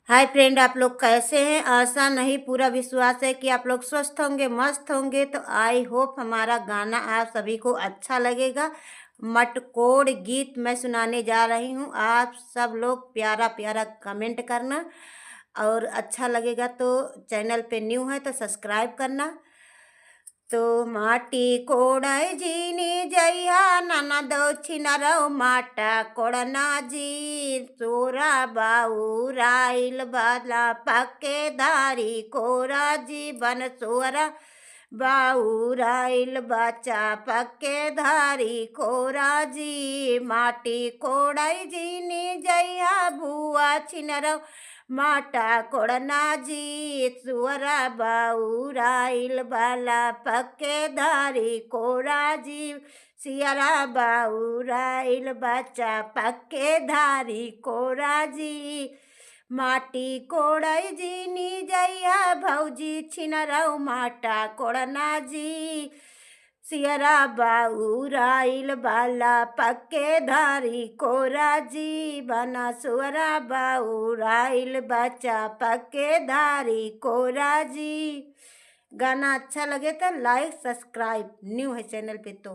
Hi friend, आप लोग कैसे हैं? आशा नहीं पूरा विश्वास है कि आप लोग स्वस्थ होंगे, मस्त होंगे। तो आई होप हमारा गाना आप सभी को अच्छा लगेगा। मटकोड़ गीत मैं सुनाने जा रही हूँ। आप सब लोग प्यारा प्यारा कमेंट करना और अच्छा लगेगा तो चैनल पे न्यू है तो सब्सक्राइब करना। तो माटी कोड़ाई जीनी जइहा नाना दो छिनरौ माटा कोड़ना जी तोरा बाऊ राइल बाला पक्के धारी कोरा जी बन सोरा बाऊ राइल बच्चा पक्के धारी कोरा जी माटी कोड़ाई जीनी जइहा भुआ छिनरौ माटा कोड़ना जी सुअरा बाउराइल बाला पक्के धारी कोरा जी सियरा बाउराइल बच्चा पक्के धारी कोरा जी माटी कोड़ई जी नी जइया भौजी छिनरौ माटा कोड़ना जी सियरा बाउराइल बाला पक्के धारी कोरा जी बना सुअरा बाउराइल बच्चा पक्के धारी कोरा जी। गाना अच्छा लगे तो लाइक सब्सक्राइब, न्यू है चैनल पे तो